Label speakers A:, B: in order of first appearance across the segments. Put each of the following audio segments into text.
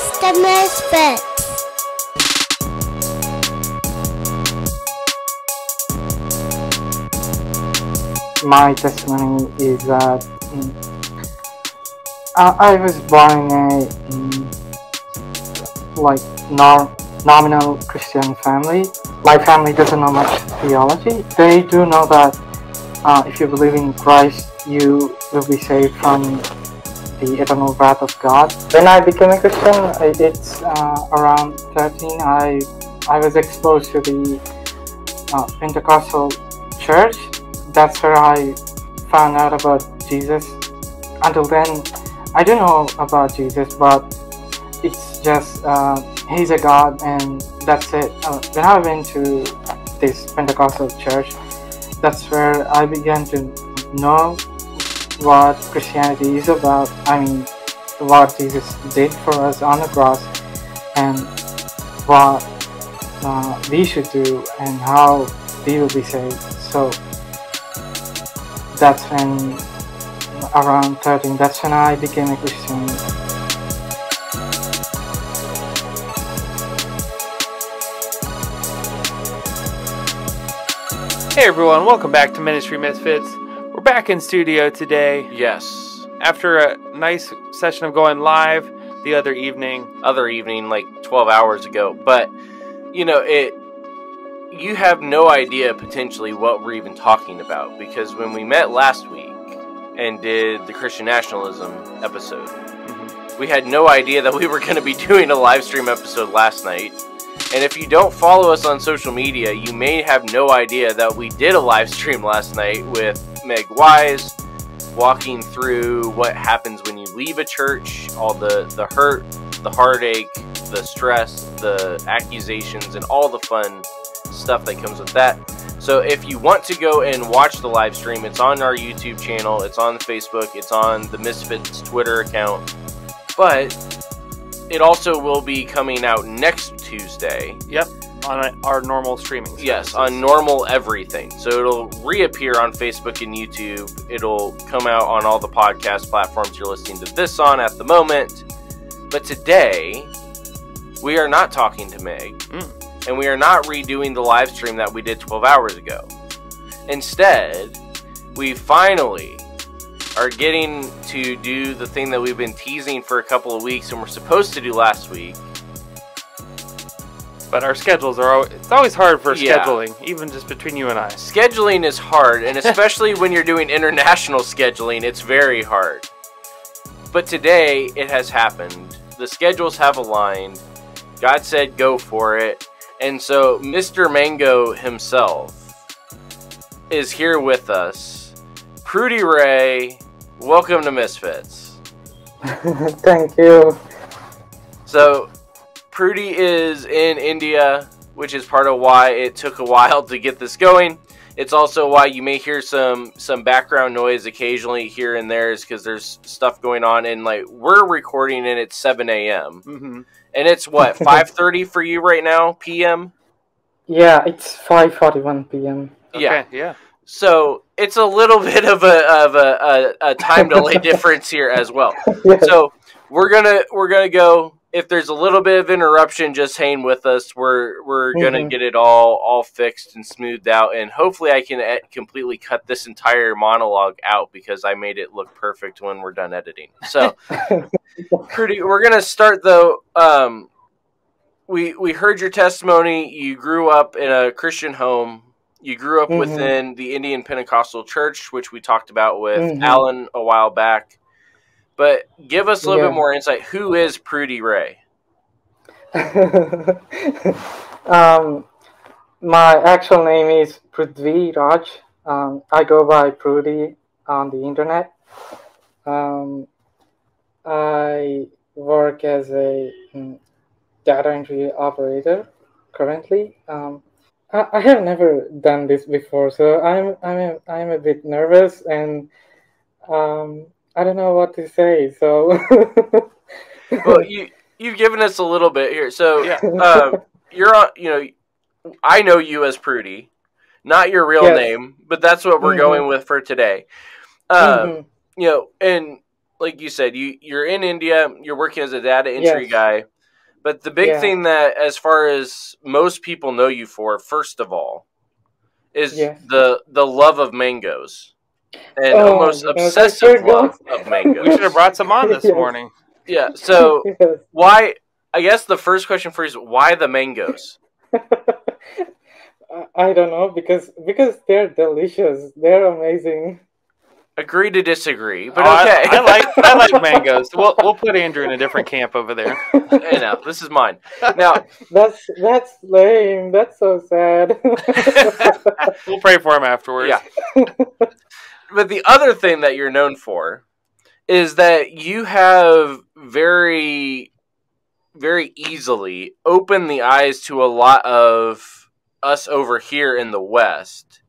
A: is the Misfits.
B: My testimony is that I was born in a nominal Christian family. My family doesn't know much theology. They do know that if you believe in Christ, you will be saved from the eternal wrath of God. When I became a Christian, it's around 13. I was exposed to the Pentecostal church. That's where I found out about Jesus. Until then, I don't know about Jesus, but it's just he's a God and that's it. When I went to this Pentecostal church, that's where I began to know what Christianity is about. I mean, what Jesus did for us on the cross and what we should do and how we will be saved. So that's when, around 13, that's when I became a Christian.
C: Hey everyone, welcome back to Ministry Misfits. We're back in studio today.
D: Yes.
C: After a nice session of going live the other evening,
D: like 12 hours ago. But, you have no idea potentially what we're even talking about. Because when we met last week and did the Christian Nationalism episode, we had no idea that we were going to be doing a live stream episode last night. And if you don't follow us on social media, you may have no idea that we did a live stream last night with Meg Wise, walking through what happens when you leave a church, all the hurt, the heartache, the stress, the accusations, and all the fun stuff that comes with that. So if you want to go and watch the live stream, it's on our YouTube channel, it's on Facebook, it's on the Misfits Twitter account, but it also will be coming out next Tuesday.
C: Yep, on our normal streaming services.
D: Yes, on normal everything. So it'll reappear on Facebook and YouTube. It'll come out on all the podcast platforms you're listening to this on at the moment. But today, we are not talking to Meg. And we are not redoing the live stream that we did 12 hours ago. Instead, we finally are getting to do the thing that we've been teasing for a couple of weeks and we're supposed to do last week.
C: But our schedules are it's always hard for scheduling, even just between you and I.
D: Scheduling is hard, and especially when you're doing international scheduling, it's very hard. But today, it has happened. The schedules have aligned. God said go for it. And so, Mr. Mango himself is here with us. Prudy Ray, welcome to Misfits.
B: Thank you.
D: So, Prudy is in India, which is part of why it took a while to get this going. It's also why you may hear some background noise occasionally here and there, is because there's stuff going on. And we're recording and it's 7 a.m. And it's what, 5:30 for you right now, p.m.?
B: Yeah, it's 5:41 p.m.
C: Okay, yeah.
D: So it's a little bit of a time delay difference here as well.
B: Yeah.
D: So we're gonna go. If there's a little bit of interruption, just hang with us. We're gonna get it all fixed and smoothed out, and hopefully I can completely cut this entire monologue out because I made it look perfect when we're done editing. So, Prudy, we're gonna start though. We heard your testimony. You grew up in a Christian home. You grew up within the Indian Pentecostal Church, which we talked about with Alan a while back. But give us a little bit more insight. Who is Prudy Ray?
B: My actual name is Prithvi Raj. I go by Prudy on the internet. I work as a data entry operator currently. I have never done this before, so I'm a bit nervous and I don't know what to say. So,
D: well, you've given us a little bit here. So, you're on. I know you as Prudy, not your real name, but that's what we're going with for today. And like you said, you're in India. You're working as a data entry guy. But the big thing that, as far as most people know you for, first of all, is the love of mangoes. And almost obsessive love of mangoes.
C: We should have brought some on this morning.
D: Yeah, so why, I guess the first question for you is, why the mangoes?
B: I don't know, because they're delicious. They're amazing.
D: Agree to disagree, but okay.
C: I like mangoes. We'll put Andrew in a different camp over there.
D: Hey, now this is mine. Now
B: that's lame. That's so sad.
C: We'll pray for him afterwards.
D: Yeah. But the other thing that you're known for is that you have very, very easily opened the eyes to a lot of us over here in the West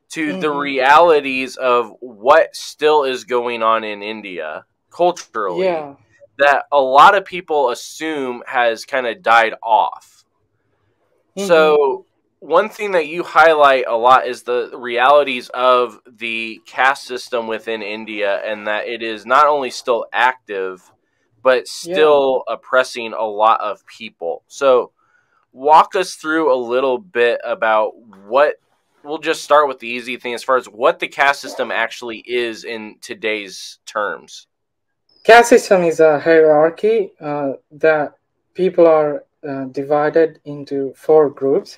D: to the realities of what still is going on in India culturally that a lot of people assume has kind of died off. So one thing that you highlight a lot is the realities of the caste system within India, and that it is not only still active, but still oppressing a lot of people. So walk us through a little bit about what, we'll just start with the easy thing as far as what the caste system actually is in today's terms.
B: Caste system is a hierarchy that people are divided into 4 groups.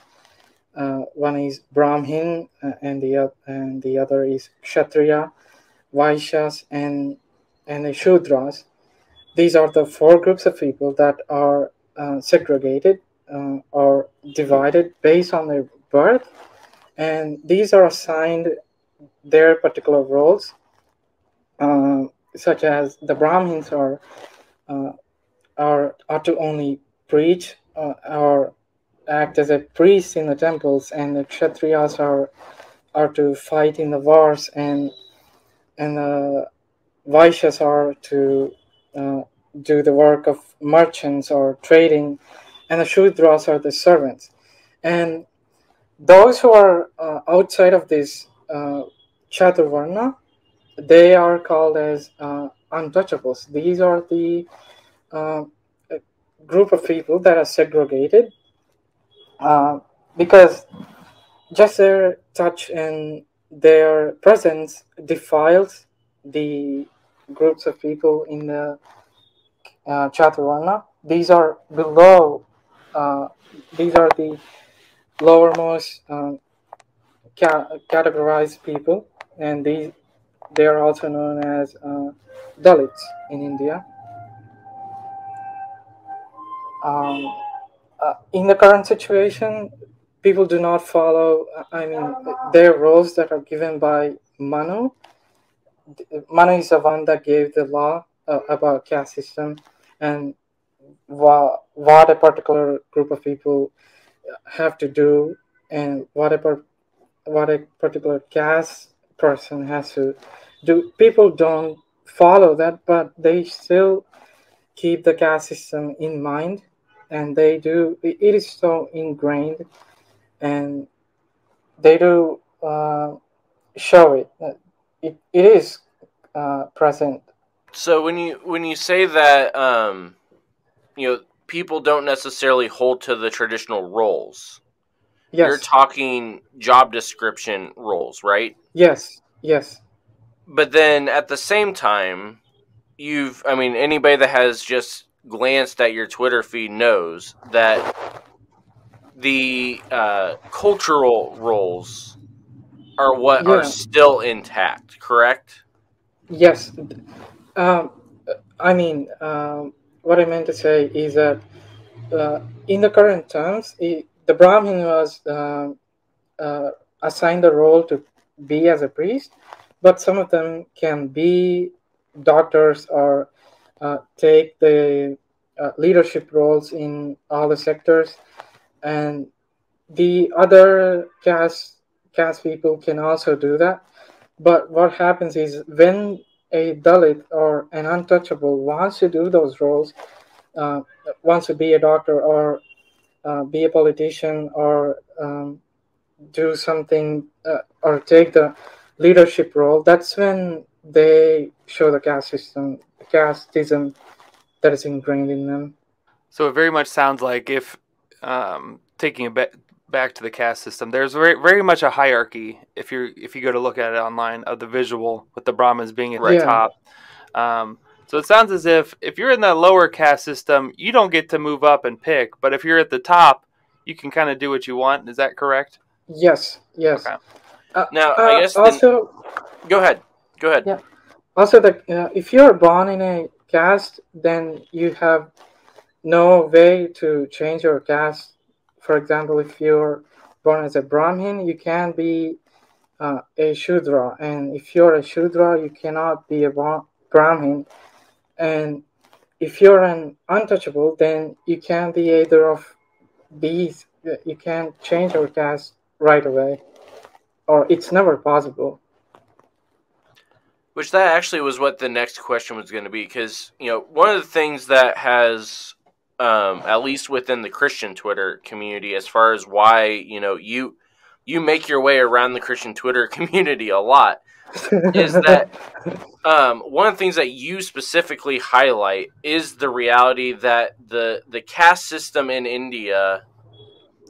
B: One is Brahmin, and the other is Kshatriya, Vaishyas, and the Shudras. These are the 4 groups of people that are segregated or divided based on their birth, and these are assigned their particular roles, such as the Brahmins are to only preach or act as a priest in the temples, and the Kshatriyas are to fight in the wars, and the Vaishyas are to do the work of merchants or trading, and the Shudras are the servants. And those who are outside of this Chaturvarna, they are called as untouchables. These are the group of people that are segregated because just their touch and their presence defiles the groups of people in the Chaturvarna. These are below. These are the lowermost categorized people, and they are also known as Dalits in India. In the current situation, people do not follow. Their roles that are given by Manu. Manu is the one that gave the law about caste system and what a particular group of people have to do, and what a particular caste person has to do. People don't follow that, but they still keep the caste system in mind, and they do. It is so ingrained, and they do show it. It is present.
D: So when you say that people don't necessarily hold to the traditional roles, you're talking job description roles, right?
B: Yes.
D: But then at the same time, anybody that has just glanced at your Twitter feed knows that the cultural roles are what are still intact, correct?
B: Yes. What I meant to say is that in the current terms, the Brahmin was assigned the role to be as a priest, but some of them can be doctors or take the leadership roles in all the sectors, and the other caste people can also do that. But what happens is when a Dalit or an untouchable wants to do those roles, wants to be a doctor or be a politician or do something or take the leadership role, that's when they show the casteism that is ingrained in them.
C: So it very much sounds like if taking it back to the caste system, there's very much a hierarchy. If you go to look at it online of the visual with the Brahmins being at the top. So it sounds as if you're in the lower caste system, you don't get to move up and pick. But if you're at the top, you can kind of do what you want. Is that correct?
B: Yes.
C: Okay.
D: Now, I guess
B: also.
D: Go ahead.
B: Yeah. Also, if you're born in a caste, then you have no way to change your caste. For example, if you're born as a Brahmin, you can be a Shudra, and if you're a Shudra, you cannot be a Brahmin. And if you're an untouchable, then you can be either of these. You can't change your caste right away, or it's never possible.
D: Which that actually was what the next question was going to be, because one of the things that has, at least within the Christian Twitter community, as far as why you make your way around the Christian Twitter community a lot, is that one of the things that you specifically highlight is the reality that the caste system in India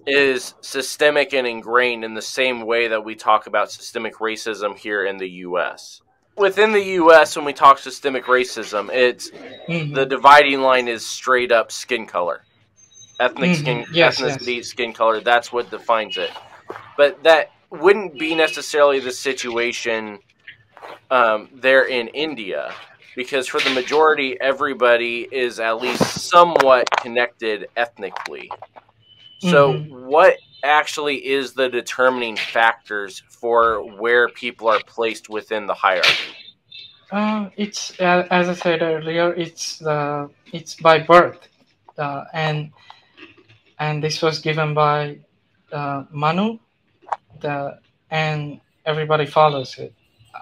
D: is systemic and ingrained in the same way that we talk about systemic racism here in the U.S. Within the U.S., when we talk systemic racism, it's the dividing line is straight up skin color, ethnicity, skin color. That's what defines it. But that wouldn't be necessarily the situation there in India, because for the majority, everybody is at least somewhat connected ethnically. So what actually is the determining factors for where people are placed within the hierarchy?
B: It's as I said earlier, it's by birth, and this was given by Manu, and everybody follows it.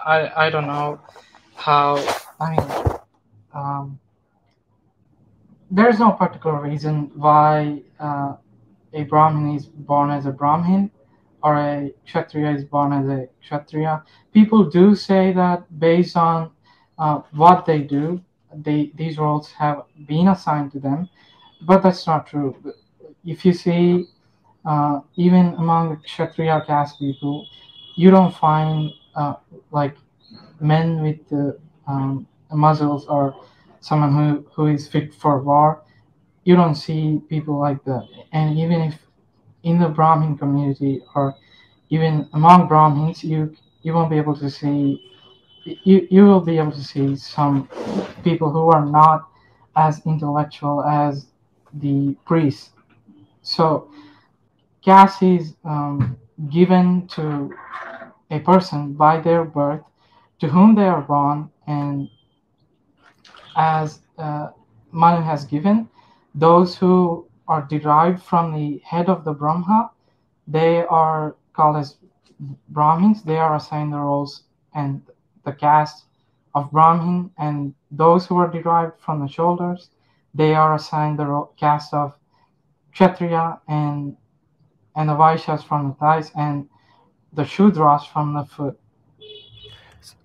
B: I don't know how. I mean, there's no particular reason why a Brahmin is born as a Brahmin or a Kshatriya is born as a Kshatriya. People do say that based on what they do, these roles have been assigned to them, but that's not true. If you see, even among Kshatriya caste people, you don't find like men with muscles or someone who is fit for war. You don't see people like that. And even if in the Brahmin community or even among Brahmins, you won't be able to see. You will be able to see some people who are not as intellectual as the priests. So caste is given to a person by their birth, to whom they are born, and as Manu has given, those who are derived from the head of the Brahma, they are called as Brahmins. They are assigned the roles and the caste of Brahmin, and those who are derived from the shoulders, they are assigned the caste of Kshatriya, and the Vaishyas from the thighs, and the Shudras from the foot.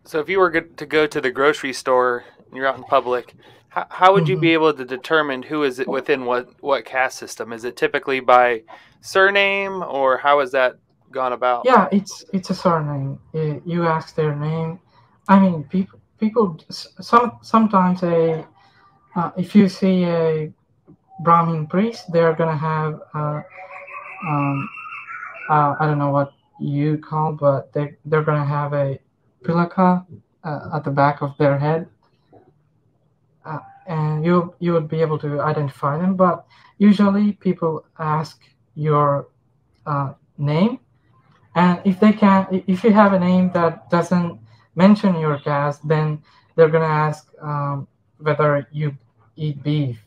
C: So if you were to go to the grocery store and you're out in public, how would you be able to determine who is it within what caste system? Is it typically by surname, or how is that gone about?
B: Yeah, it's a surname. You ask their name. I mean, people sometimes if you see a Brahmin priest, they're gonna have I don't know what you call, but they're gonna have a pilaka at the back of their head, and you would be able to identify them. But usually people ask your name, and if you have a name that doesn't mention your caste, then they're gonna ask whether you eat beef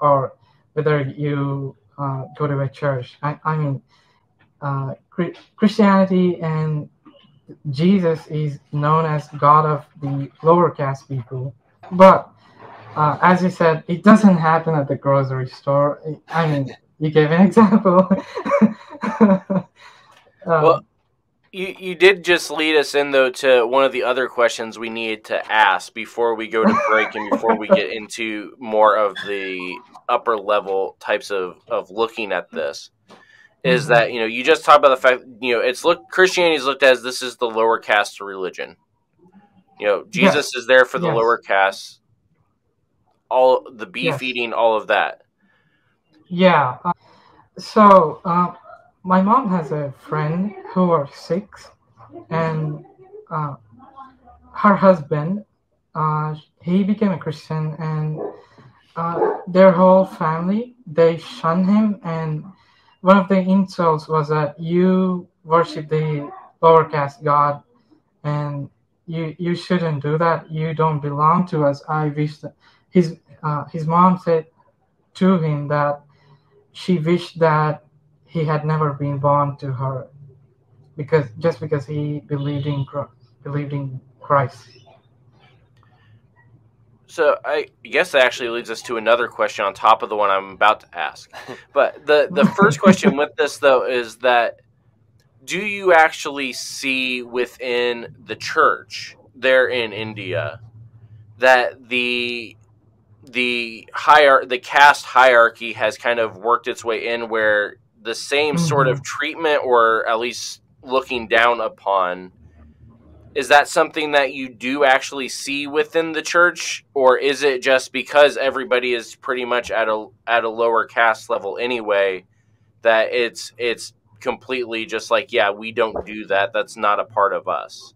B: or whether you go to a church. I mean, Christianity and Jesus is known as God of the lower caste people. But as you said, it doesn't happen at the grocery store. I mean, you gave an example.
D: Well, You did just lead us in, though, to one of the other questions we needed to ask before we go to break and before we get into more of the upper level types of looking at this. Is that, you just talked about the fact, Christianity is looked at as this is the lower caste religion. Jesus is there for the lower caste, all the beef eating, all of that.
B: Yeah. So, my mom has a friend who are Sikhs, and her husband, he became a Christian, and their whole family, they shun him, and one of the insults was that you worship the lower caste god, and you shouldn't do that. You don't belong to us. I wish that his mom said to him that she wished that he had never been born to her, because he believed in Christ.
D: So I guess that actually leads us to another question on top of the one I'm about to ask. But the first question with this, though, is that do you actually see within the church there in India that the caste hierarchy has kind of worked its way in, where the same sort of treatment, or at least looking down upon, is that something that you do actually see within the church, or is it just because everybody is pretty much at a lower caste level anyway that it's completely just like, yeah, we don't do that, that's not a part of us?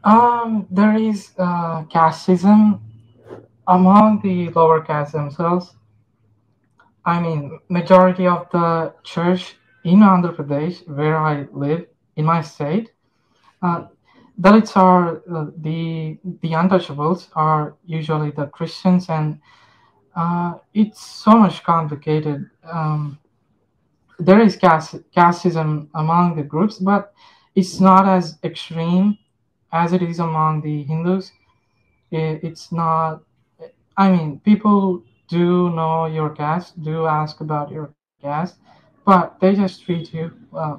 B: There is casteism among the lower caste themselves. I mean, majority of the church in Andhra Pradesh, where I live, in my state, Dalits are the untouchables are usually the Christians, and it's so much complicated. There is casteism among the groups, but it's not as extreme as it is among the Hindus. It's not. I mean, people do know your caste, do ask about your caste, but they just uh,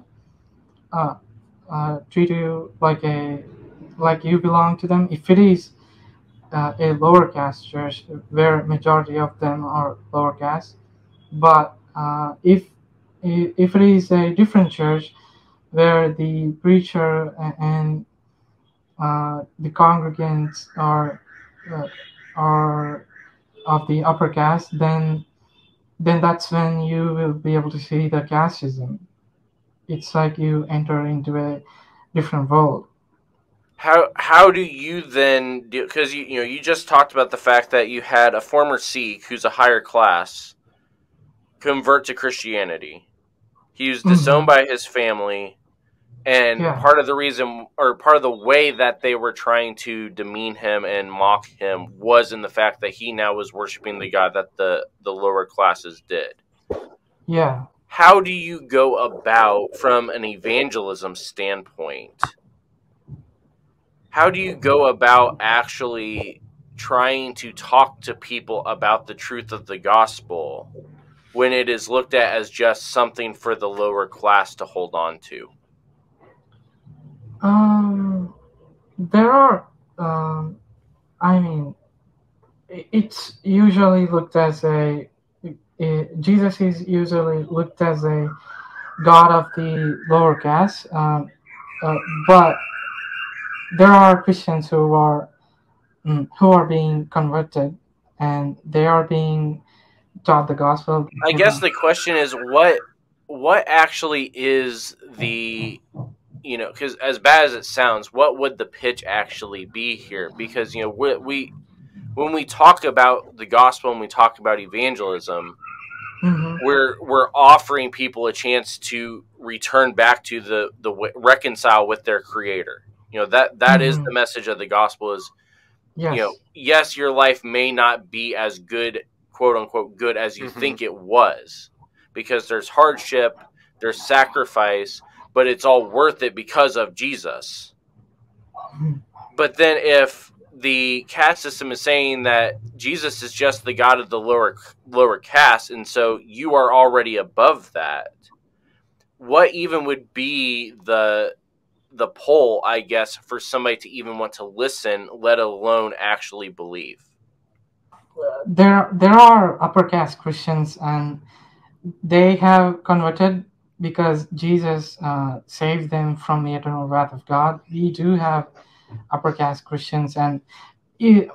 B: treat you like you belong to them. If it is a lower caste church, where majority of them are lower caste, but if it is a different church where the preacher and the congregants uh, are of the upper caste, then that's when you will be able to see the casteism. It's like you enter into a different world.
D: How do you then do? Because you just talked about the fact that you had a former Sikh who's a higher class convert to Christianity. He was disowned by his family, and part of the reason, or part of the way that they were trying to demean him and mock him, was in the fact that he now was worshiping the God that the lower classes did.
B: Yeah.
D: How do you go about, from an evangelism standpoint, how do you go about actually trying to talk to people about the truth of the gospel when it is looked at as just something for the lower class to hold on to?
B: There are, I mean, it's usually looked as Jesus is usually looked as a god of the lower caste, but there are Christians who are being converted, and they are being taught the gospel.
D: I guess the question is, what actually is the, because as bad as it sounds, what would the pitch actually be here? Because we when we talk about the gospel and we talk about evangelism, we're offering people a chance to return back to the reconcile with their Creator. That is the message of the gospel. Is yes, your life may not be as good, quote unquote, good as you think it was, because there's hardship, there's sacrifice, but it's all worth it because of Jesus. But then if the caste system is saying that Jesus is just the God of the lower caste, and so you are already above that, what even would be the pull, I guess, for somebody to even want to listen, let alone actually believe?
B: There are upper caste Christians, and they have converted because Jesus saved them from the eternal wrath of God. We do have upper caste Christians, and usually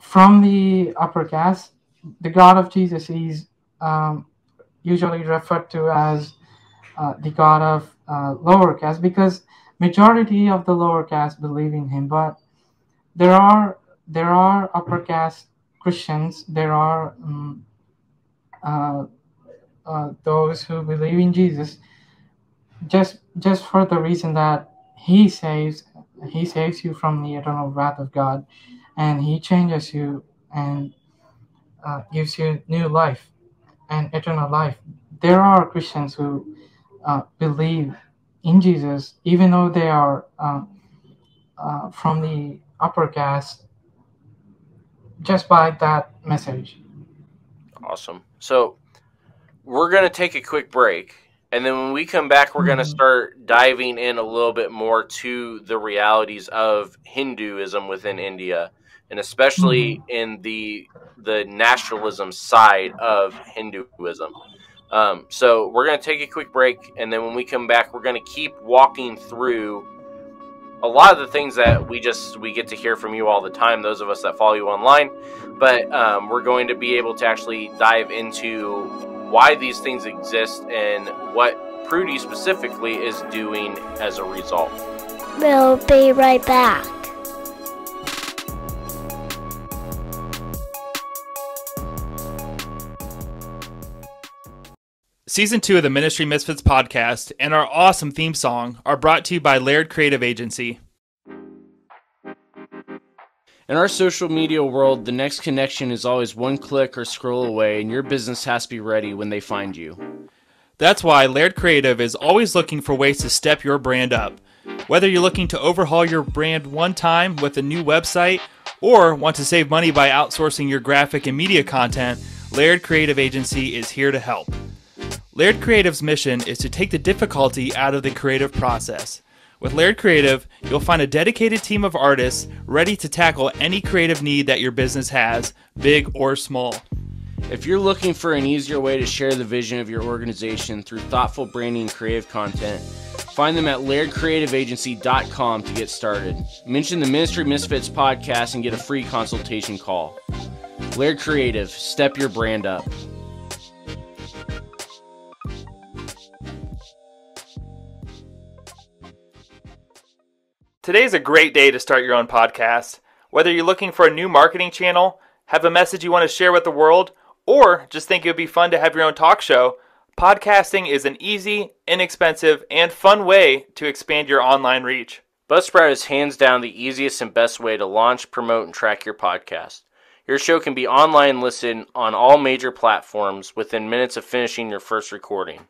B: from the upper caste, the God of Jesus is usually referred to as the God of lower caste, because majority of the lower caste believe in him. But there are upper caste Christians. There are uh, those who believe in Jesus just for the reason that he saves you from the eternal wrath of God, and he changes you and gives you new life and eternal life. There are Christians who believe in Jesus even though they are from the upper caste, just by that message.
D: Awesome. So we're going to take a quick break, and then when we come back, we're going to start diving in a little bit more to the realities of Hinduism within India, and especially in the nationalism side of Hinduism. So we're going to take a quick break, and then when we come back, we're going to keep walking through a lot of the things that we get to hear from you all the time, those of us that follow you online. But we're going to be able to actually dive into why these things exist and what Prudy specifically is doing as a result.
A: We'll be right back.
C: Season 2 of the Ministry Misfits podcast and our awesome theme song are brought to you by Laird Creative Agency.
E: In our social media world, the next connection is always one click or scroll away, and your business has to be ready when they find you.
C: That's why Laird Creative is always looking for ways to step your brand up. Whether you're looking to overhaul your brand one time with a new website or want to save money by outsourcing your graphic and media content, Laird Creative Agency is here to help. Laird Creative's mission is to take the difficulty out of the creative process. With Laird Creative, you'll find a dedicated team of artists ready to tackle any creative need that your business has, big or small.
E: If you're looking for an easier way to share the vision of your organization through thoughtful branding and creative content, find them at lairdcreativeagency.com to get started. Mention the Ministry Misfits podcast and get a free consultation call. Laird Creative, step your brand up.
C: Today's a great day to start your own podcast. Whether you're looking for a new marketing channel, have a message you want to share with the world, or just think it would be fun to have your own talk show, podcasting is an easy, inexpensive, and fun way to expand your online reach.
D: Buzzsprout is hands down the easiest and best way to launch, promote, and track your podcast. Your show can be online listened on all major platforms within minutes of finishing your first recording.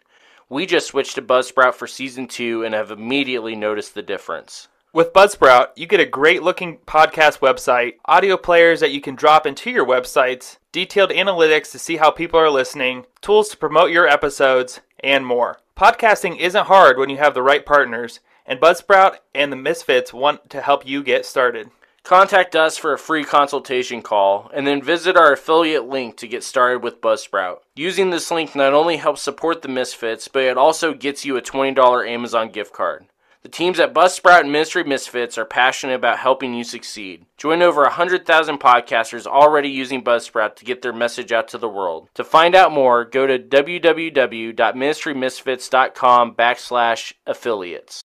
D: We just switched to Buzzsprout for Season 2 and have immediately noticed the difference.
C: With Buzzsprout, you get a great-looking podcast website, audio players that you can drop into your websites, detailed analytics to see how people are listening, tools to promote your episodes, and more. Podcasting isn't hard when you have the right partners, and Buzzsprout and the Misfits want to help you get started.
D: Contact us for a free consultation call, and then visit our affiliate link to get started with Buzzsprout. Using this link not only helps support the Misfits, but it also gets you a $20 Amazon gift card. The teams at Buzzsprout and Ministry Misfits are passionate about helping you succeed. Join over 100,000 podcasters already using Buzzsprout to get their message out to the world. To find out more, go to www.ministrymisfits.com/affiliates.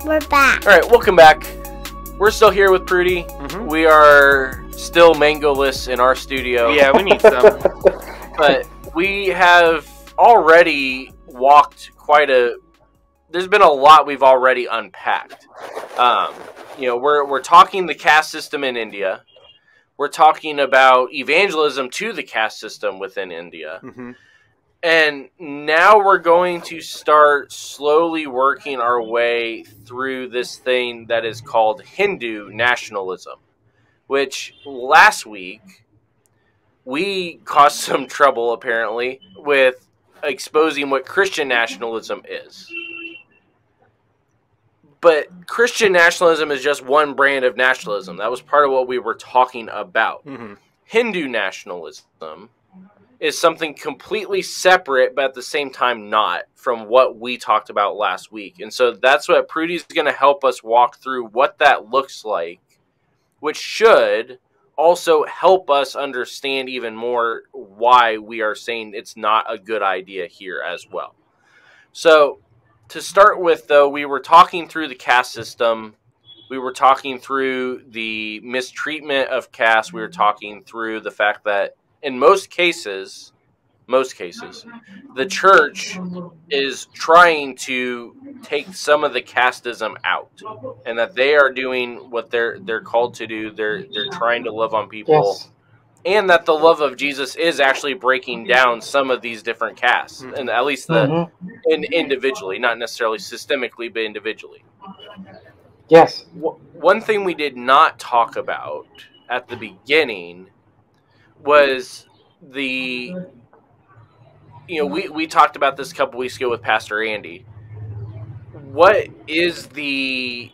A: We're back.
D: All right, welcome back. We're still here with Prudy. We are still mango-less in our studio.
C: Yeah, we need some.
D: But we have already walked there's been a lot we've already unpacked. We're talking the caste system in India. We're talking about evangelism to the caste system within India. And now we're going to start slowly working our way through this thing that is called Hindu nationalism, which last week we caused some trouble, apparently, with exposing what Christian nationalism is. But Christian nationalism is just one brand of nationalism. That was part of what we were talking about.
C: Mm-hmm.
D: Hindu nationalism is something completely separate, but at the same time not, from what we talked about last week. And so that's what Prudy's going to help us walk through what that looks like, which should also help us understand even more why we are saying it's not a good idea here as well. So to start with, though, we were talking through the caste system. We were talking through the mistreatment of caste. We were talking through the fact that in most cases, the church is trying to take some of the casteism out, and that they are doing what they're called to do. They're trying to love on people,
B: Yes.
D: and that the love of Jesus is actually breaking down some of these different castes, and at least individually, not necessarily systemically, but individually.
B: Yes.
D: One thing we did not talk about at the beginning was we talked about this a couple weeks ago with Pastor Andy. What is the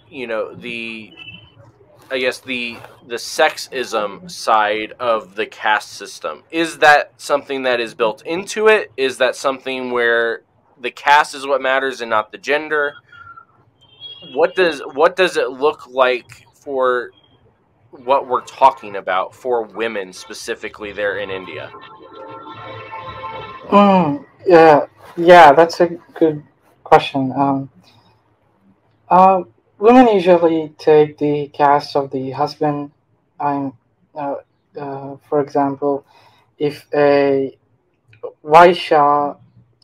D: sexism side of the caste system? Is that something that is built into it? Is that something where the caste is what matters and not the gender? What does it look like for what we're talking about for women specifically there in India?
B: Yeah, that's a good question. Women usually take the caste of the husband. I'm, for example, if a Vaishya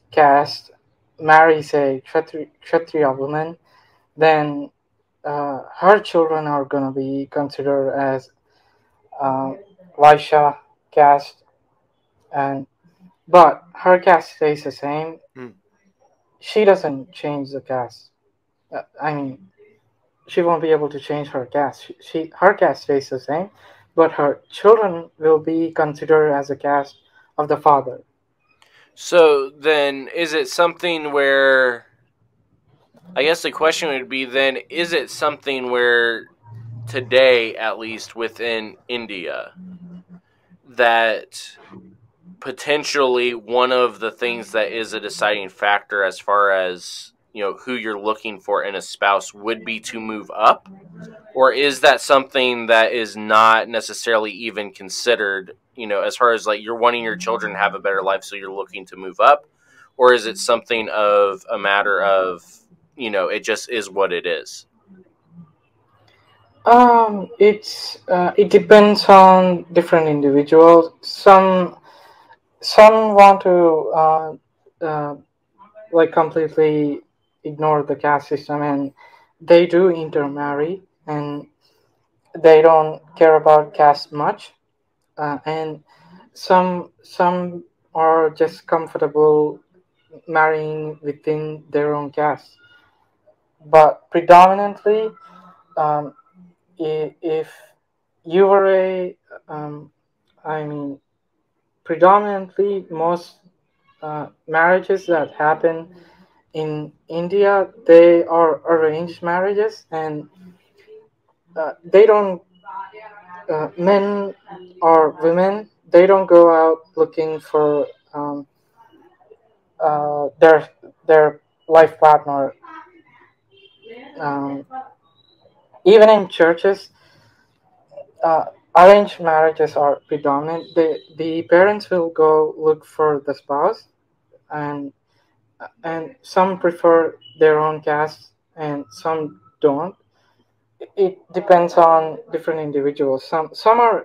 B: caste marries a Kshatriya woman, then her children are going to be considered as Vaishya caste, but her caste stays the same. She doesn't change the caste. I mean, she won't be able to change her caste. Her caste stays the same, but her children will be considered as a caste of the father.
D: So then, is it something where? I guess the question would be then: is it something where today, at least within India, that potentially one of the things that is a deciding factor as far as who you're looking for in a spouse would be to move up? Or is that something that is not necessarily even considered, as far as like you're wanting your children to have a better life, so you're looking to move up? Or is it something of a matter of, it just is what it is?
B: It depends on different individuals. Some want to like completely ignore the caste system, and they do intermarry, and they don't care about caste much, and some are just comfortable marrying within their own caste. But predominantly, if you were predominantly most marriages that happen in India, they are arranged marriages, and they don't, men or women, they don't go out looking for their life partner. Um, Even in churches, arranged marriages are predominant. The parents will go look for the spouse, and some prefer their own caste and some don't. It depends on different individuals. Some are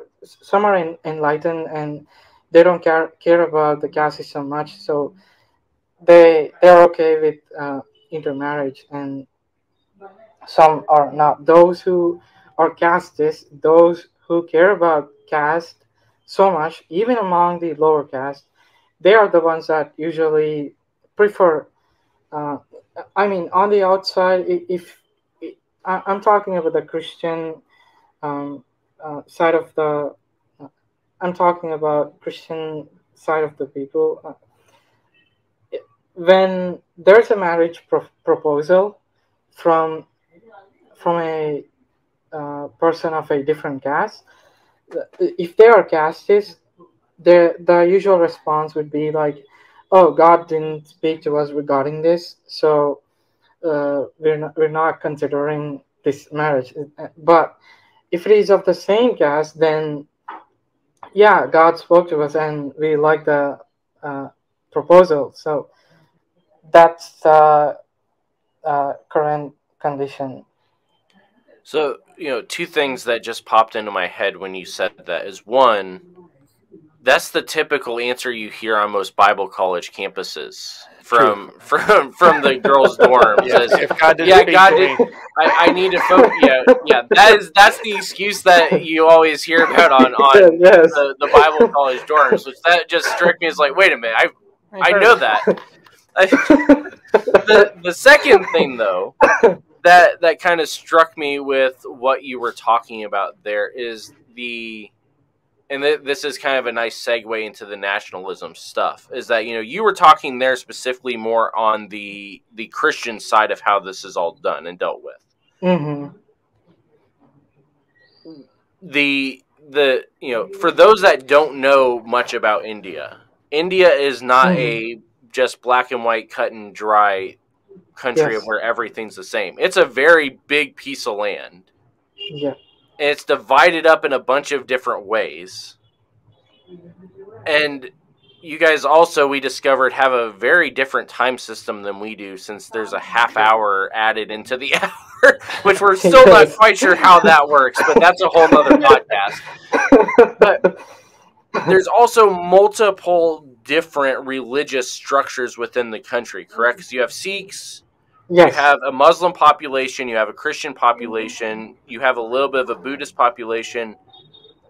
B: enlightened, and they don't care about the caste system much, so they're okay with intermarriage, and some are not. Those who are castes, those who care about caste so much, even among the lower caste, they are the ones that usually prefer. I mean, on the outside, if I'm talking about the Christian side of the, I'm talking about Christian side of the people. When there's a marriage proposal from a person of a different caste, if they are castes, the usual response would be like, "Oh, God didn't speak to us regarding this, so we're not considering this marriage." But if it is of the same caste, then yeah, God spoke to us, and we like the proposal. So that's the current condition.
D: So, two things that just popped into my head when you said that is, one, that's the typical answer you hear on most Bible college campuses from the girls' dorms.
C: Yeah,
D: As,
C: if God didn't
D: yeah,
C: speak
D: God
C: to
D: did.
C: me.
D: I need to focus. Yeah. That's the excuse that you always hear about on
B: Yes.
D: the Bible college dorms, which that just struck me as like, wait a minute, I know that. The second thing, though, that kind of struck me with what you were talking about there is this is kind of a nice segue into the nationalism stuff, is that, you were talking there specifically more on the Christian side of how this is all done and dealt with.
B: Mm-hmm.
D: For those that don't know much about India is not a just black and white, cut and dry country
B: Yes.
D: where everything's the same. It's a very big piece of land.
B: Yeah.
D: And it's divided up in a bunch of different ways. And you guys also, we discovered, have a very different time system than we do, since there's a half hour added into the hour, which we're still not quite sure how that works, but that's a whole nother podcast. But there's also multiple different religious structures within the country, correct? Because you have Sikhs,
B: Yes.
D: you have a Muslim population, you have a Christian population, you have a little bit of a Buddhist population,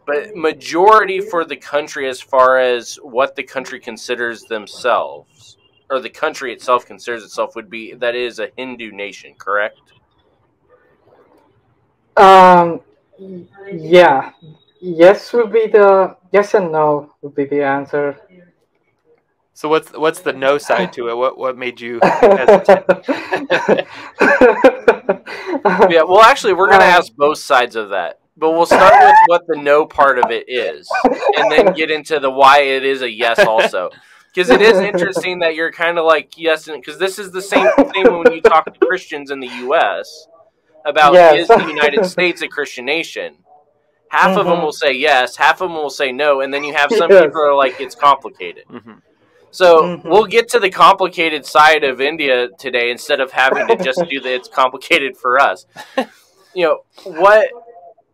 D: but majority for the country, as far as what the country considers themselves, or the country itself considers itself, would be that it is a Hindu nation, correct?
B: Yeah. Yes would be the yes and no would be the answer.
C: So what's the no side to it? What made you hesitant?
D: Yeah, well, actually, we're going to ask both sides of that. But we'll start with what the no part of it is, and then get into the why it is a yes also. Because it is interesting that you're kind of yes, because this is the same thing when you talk to Christians in the U.S. about, is the United States a Christian nation? Half of them will say yes, half of them will say no, and then you have some people who are like, it's complicated. Mm-hmm. So we'll get to the complicated side of India today, instead of having to just do the it's complicated for us.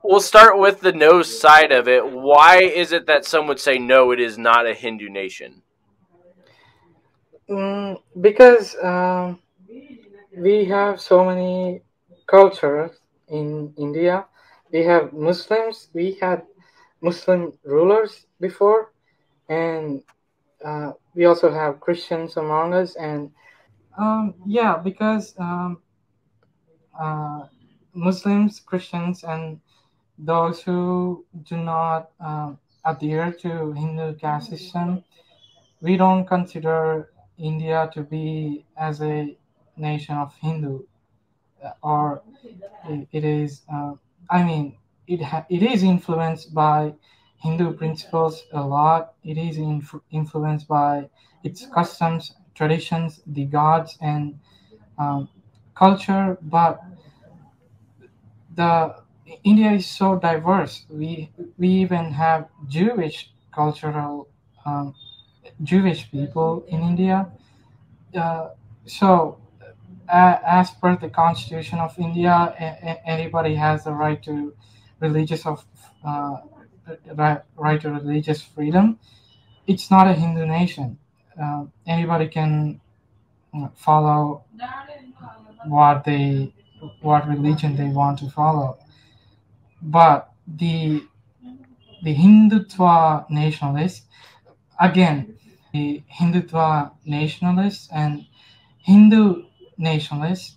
D: We'll start with the no side of it. Why is it that some would say no, it is not a Hindu nation?
B: Because we have so many cultures in India. We have Muslims. We had Muslim rulers before, and we also have Christians among us. And because Muslims, Christians, and those who do not adhere to Hindu caste system, we don't consider India to be as a nation of Hindu, or it is. It is influenced by Hindu principles a lot. It is influenced by its customs, traditions, the gods, and culture. But the India is so diverse. We even have Jewish cultural Jewish people in India. So, as per the Constitution of India, anybody has the right to right to religious freedom. It's not a Hindu nation. Anybody can follow what religion they want to follow. But the Hindutva nationalists, again, Hindutva nationalists and Hindu nationalists,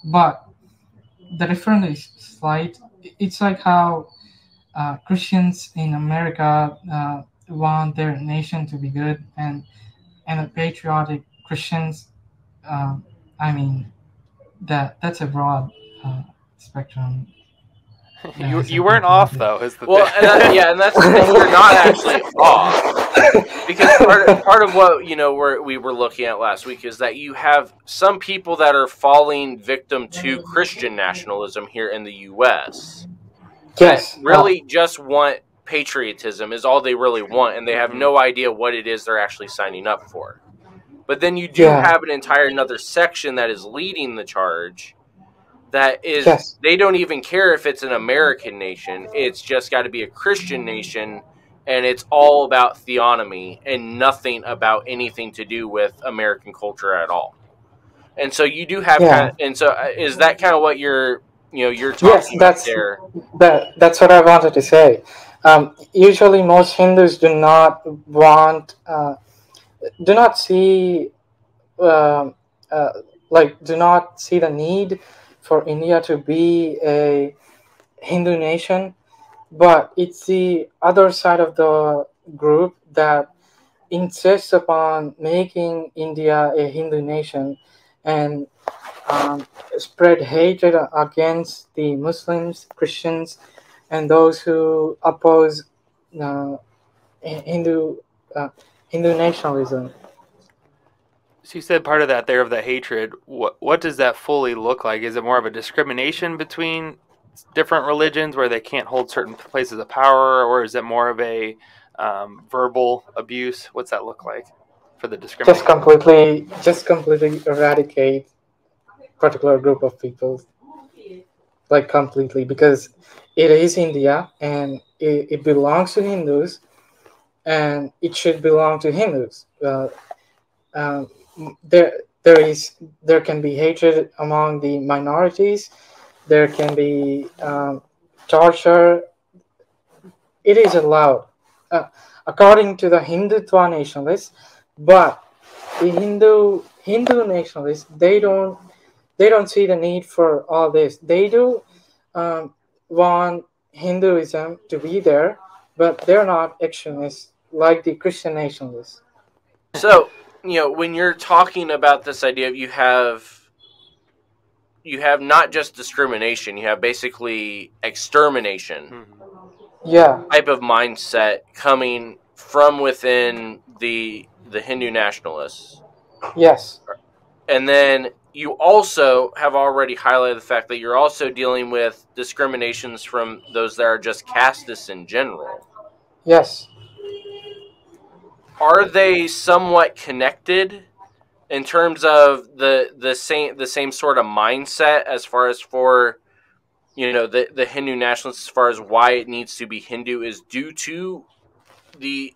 B: but the difference is slight. It's like how Christians in America want their nation to be good, and the patriotic Christians. Uh, I mean, that's a broad spectrum.
C: You weren't off though. Is the
D: well,
C: thing.
D: and that's the thing. You're not actually off, because part of what we were looking at last week is that you have some people that are falling victim to Christian nationalism here in the U.S.
B: Yes,
D: that really just want patriotism is all they really want, and they have no idea what it is they're actually signing up for. But then you do have an entire another section that is leading the charge. That is, they don't even care if it's an American nation. It's just got to be a Christian nation, and it's all about theonomy and nothing about anything to do with American culture at all. And so you do have is that kind of what you're talking about there?
B: That's what I wanted to say. Usually, most Hindus do not see do not see the need for India to be a Hindu nation, but it's the other side of the group that insists upon making India a Hindu nation and spread hatred against the Muslims, Christians, and those who oppose Hindu nationalism.
C: So you said part of that there of the hatred. What does that fully look like? Is it more of a discrimination between different religions where they can't hold certain places of power, or is it more of a verbal abuse? What's that look like for the discrimination?
B: Just completely eradicate particular group of people, like completely, because it is India and it belongs to Hindus, and it should belong to Hindus. There can be hatred among the minorities. There can be torture. It is allowed, according to the Hindutva nationalists, but the Hindu nationalists they don't see the need for all this. They do want Hinduism to be there, but they're not extremists like the Christian nationalists.
D: So, when you're talking about this idea of you have not just discrimination, you have basically extermination type of mindset coming from within the Hindu nationalists.
B: Yes.
D: And then you also have already highlighted the fact that you're also dealing with discriminations from those that are just castists in general.
B: Yes.
D: Are they somewhat connected in terms of the same sort of mindset as far as for the Hindu nationalists, as far as why it needs to be Hindu is due to the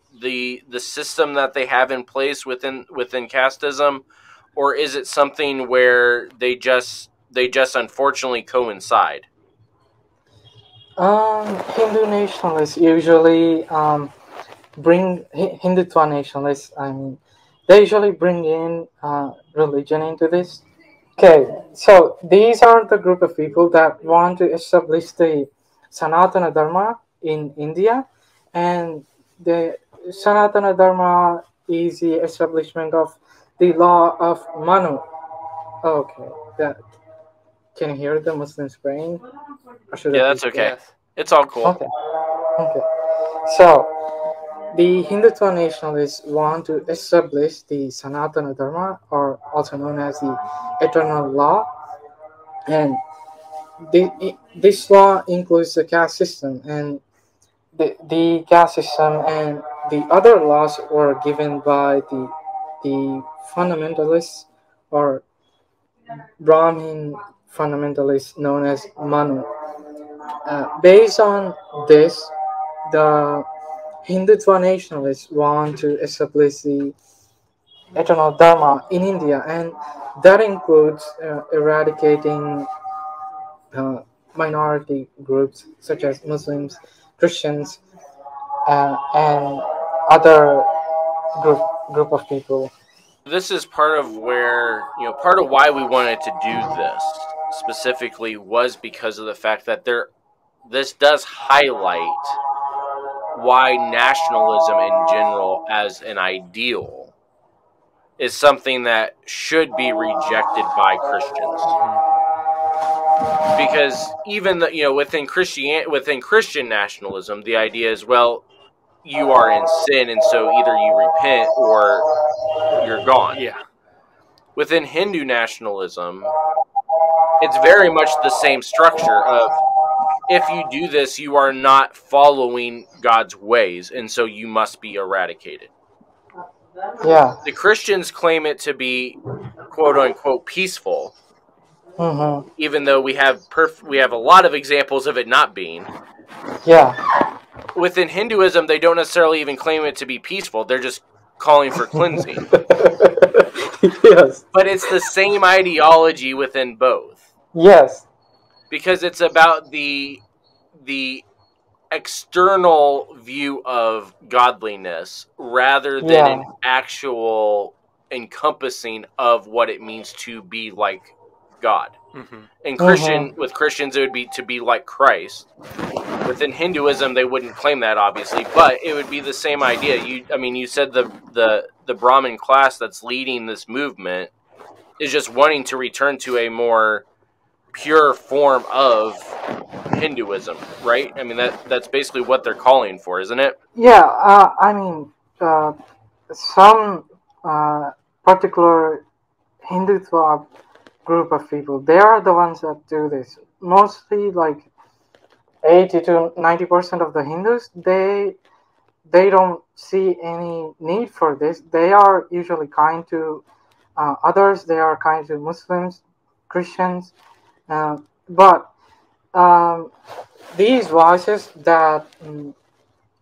D: system that they have in place within casteism, or is it something where they just unfortunately coincide?
B: Hindu nationalists usually bring Hindutva nationalists. I mean, they usually bring in religion into this. Okay, so these are the group of people that want to establish the Sanatana Dharma in India, and the Sanatana Dharma is the establishment of the law of Manu. Okay, can you hear the Muslims praying?
D: Yeah, that's okay. Yes. It's all cool.
B: Okay. So, the Hindutva nationalists want to establish the Sanatana Dharma, or also known as the eternal law, and this law includes the caste system, and the caste system and the other laws were given by the fundamentalists or Brahmin fundamentalists known as Manu. Based on this, the Hindutva nationalists want to establish the eternal Dharma in India, and that includes eradicating minority groups such as Muslims, Christians, and other groups. group of people.
D: This is part of where, part of why we wanted to do this specifically was because of the fact that this does highlight why nationalism in general as an ideal is something that should be rejected by Christians. Because even within Christian nationalism, the idea is, well, you are in sin, and so either you repent or you're gone.
C: Yeah.
D: Within Hindu nationalism, it's very much the same structure of, if you do this, you are not following God's ways, and so you must be eradicated.
B: Yeah.
D: The Christians claim it to be quote-unquote peaceful, even though we have a lot of examples of it not being.
B: Yeah.
D: Within Hinduism, they don't necessarily even claim it to be peaceful. They're just calling for cleansing.
B: Yes.
D: But it's the same ideology within both.
B: Yes.
D: Because it's about the external view of godliness rather than an actual encompassing of what it means to be like God. And with Christians, it would be to be like Christ. Within Hinduism, they wouldn't claim that, obviously, but it would be the same idea. You said the Brahmin class that's leading this movement is just wanting to return to a more pure form of Hinduism, right? I mean, that's basically what they're calling for, isn't it?
B: Yeah, some particular Hindutva group of people, they are the ones that do this. Mostly, like 80 to 90% of the Hindus, they don't see any need for this. They are usually kind to others. They are kind to Muslims, Christians, but these voices that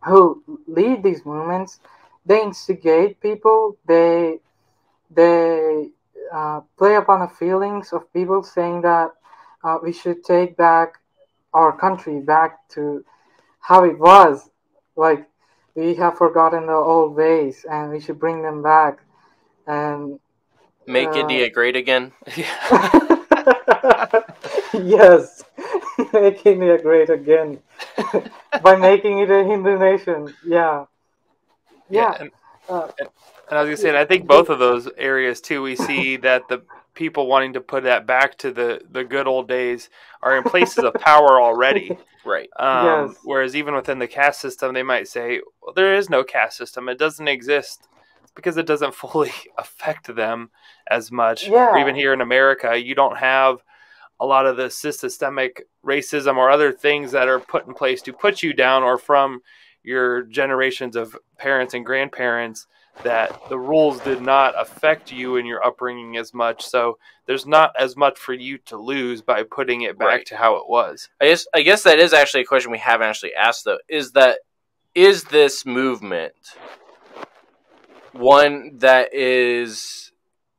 B: who lead these movements, they instigate people. They play upon the feelings of people, saying that we should take back our country back to how it was. Like, we have forgotten the old ways, and we should bring them back. And
D: make India great again.
B: Yes, make India great again by making it a Hindu nation. Yeah.
C: And I was gonna say, and I think both of those areas too, we see that the people wanting to put that back to the good old days are in places of power already.
D: Right.
B: Yes.
C: Whereas even within the caste system, they might say, well, there is no caste system. It doesn't exist because it doesn't fully affect them as much.
B: Yeah.
C: Or even here in America, you don't have a lot of the systemic racism or other things that are put in place to put you down, or from your generations of parents and grandparents, that the rules did not affect you in your upbringing as much. So there's not as much for you to lose by putting it back to how it was.
D: I guess that is actually a question we haven't actually asked, though, is this movement one that is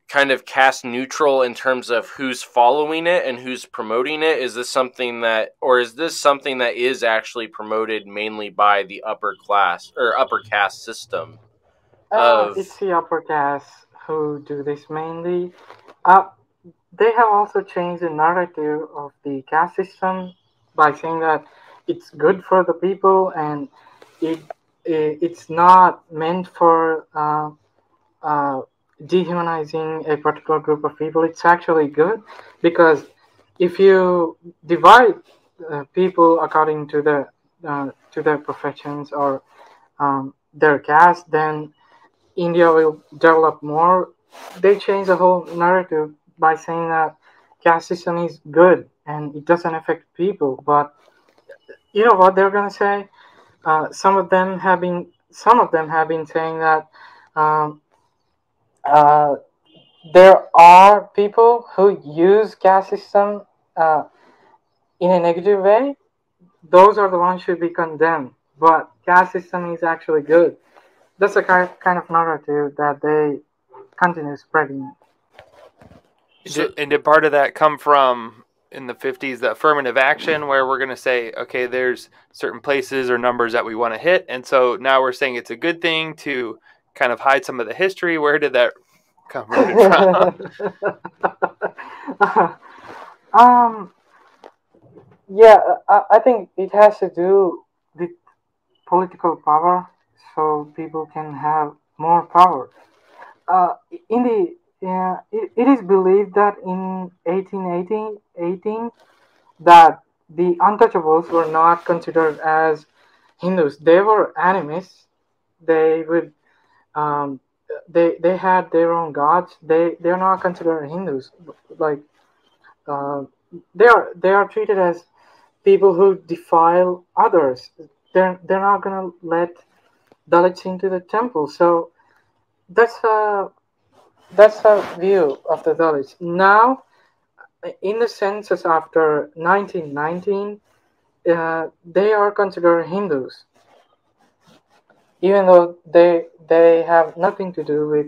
D: kind of caste neutral in terms of who's following it and who's promoting it? Is this something that is actually promoted mainly by the upper class or upper caste system?
B: It's the upper caste who do this mainly. They have also changed the narrative of the caste system by saying that it's good for the people, and it's not meant for dehumanizing a particular group of people. It's actually good, because if you divide people according to their professions or their caste, then India will develop more. They change the whole narrative by saying that caste system is good and it doesn't affect people. But you know what they're gonna say? Some of them have been saying that there are people who use caste system in a negative way. Those are the ones who should be condemned. But caste system is actually good. That's the kind of narrative that they continue spreading.
C: And did part of that come from, in the 50s, the affirmative action, where we're going to say, okay, there's certain places or numbers that we want to hit, and so now we're saying it's a good thing to kind of hide some of the history? Where did that come from?
B: Yeah, I think it has to do with political power, so people can have more power. In the it is believed that in 1818 that the untouchables were not considered as Hindus. They were animists. They would um, they had their own gods. They're not considered Hindus. Like uh, they are treated as people who defile others. They're not gonna let Dalits into the temple. So that's a that's a view of the Dalits. Now, in the census after 1919, they are considered Hindus, even though they have nothing to do with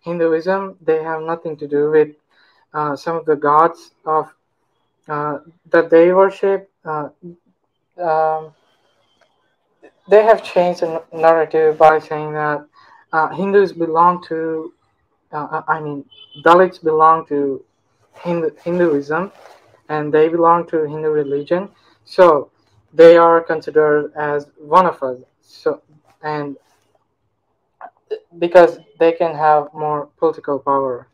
B: Hinduism. They have nothing to do with some of the gods of that they worship. Um, they have changed the narrative by saying that Hindus belong to, I mean, Dalits belong to Hinduism, and they belong to Hindu religion. So they are considered as one of us. So and because they can have more political power.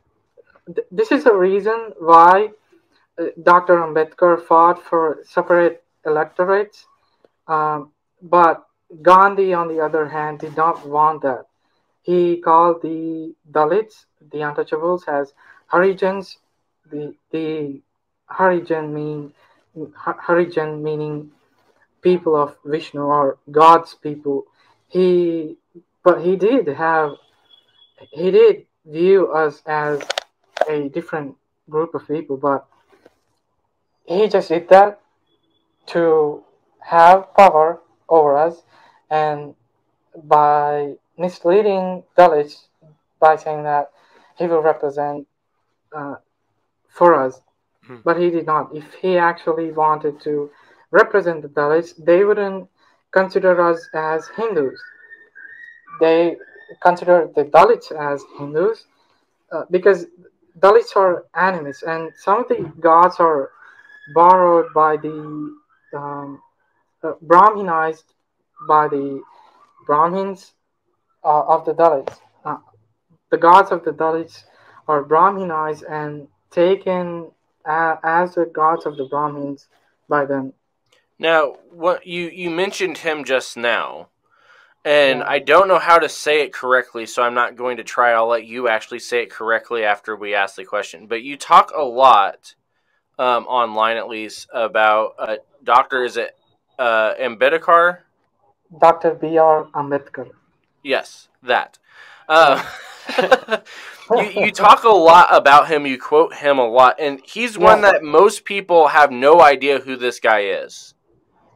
B: This is the reason why Dr. Ambedkar fought for separate electorates. But Gandhi, on the other hand, did not want that. He called the Dalits, the untouchables, as Harijans. The Harijan meaning people of Vishnu or God's people. He but he did view us as a different group of people, but he just did that to have power over us, and by misleading Dalits by saying that he will represent uh, for us, but he did not. If he actually wanted to represent the Dalits, they wouldn't consider us as Hindus. They consider the Dalits as Hindus because Dalits are animists, and some of the gods are borrowed by the Brahminized by the Brahmins of the Dalits. The gods of the Dalits are Brahminized and taken as the gods of the Brahmins by them.
D: Now, what you mentioned him just now, and
B: Yeah.
D: I don't know how to say it correctly, so I'm not going to try. I'll let you actually say it correctly after we ask the question. But you talk a lot, online at least, about Doctor, is it Ambedkar?
B: Dr. B.R. Ambedkar.
D: Yes, that. You talk a lot about him. You quote him a lot, and he's one that most people have no idea who this guy is,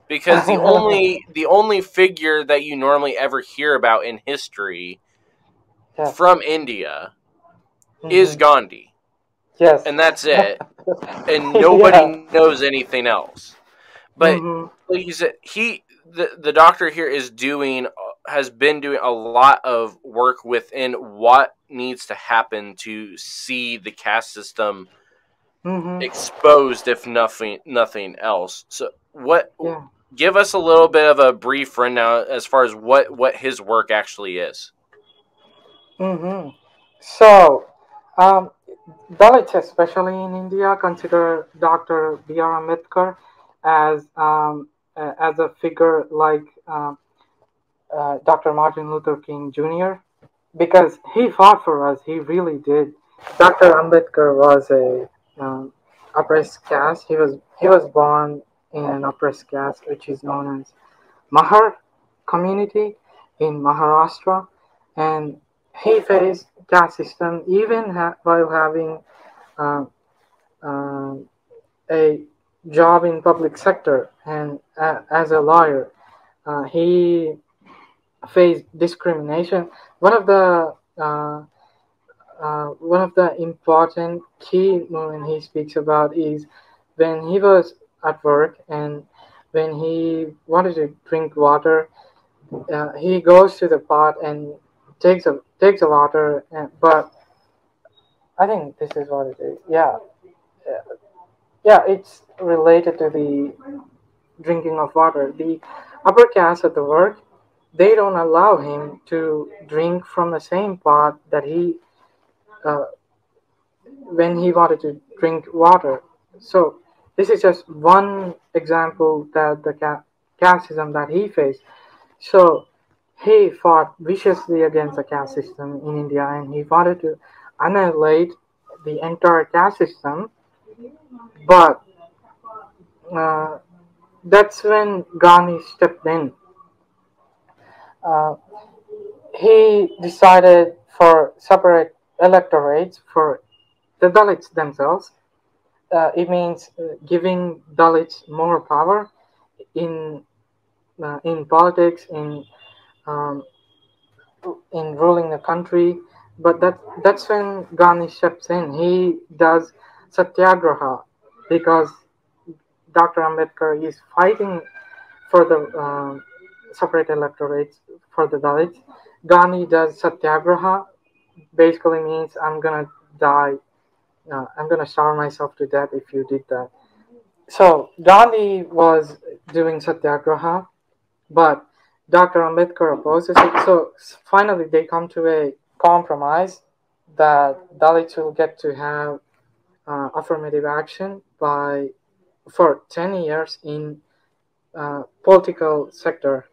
D: because the only figure that you normally ever hear about in history from India is Gandhi.
B: Yes,
D: and that's it, and nobody knows anything else. But like you said, the doctor here has been doing a lot of work within what needs to happen to see the caste system exposed, if nothing else. So give us a little bit of a brief rundown as far as what his work actually is.
B: So, Dalits, especially in India, consider Dr. B.R. Ambedkar as a figure like Dr. Martin Luther King Jr. because he fought for us. He really did. Dr. Ambedkar was a oppressed caste. He was born in an oppressed caste, which is known as Mahar community in Maharashtra, and he faced caste system even while having uh, uh, a job in public sector and as a lawyer. He faced discrimination. One of the important key moment he speaks about is when he was at work and when he wanted to drink water, he goes to the pot and takes the water, but I think this is what it is. Yeah, it's related to the drinking of water. The upper caste at the work, they don't allow him to drink from the same pot that he uh, when he wanted to drink water. So this is just one example that the casteism that he faced. So he fought viciously against the caste system in India, and he wanted to annihilate the entire caste system. But uh, that's when Gandhi stepped in. Uh, he decided for separate electorates for the Dalits themselves. It means giving Dalits more power in politics, um, in ruling the country. But that's when Gandhi steps in. He does satyagraha because Dr. Ambedkar is fighting for the separate electorates for the Dalits. Gandhi does satyagraha, basically means I'm gonna die. I'm gonna starve myself to death if you did that. So Gandhi was doing satyagraha, but Dr. Ambedkar opposes it. So finally, they come to a compromise that Dalits will get to have affirmative action by for 10 years in political sector.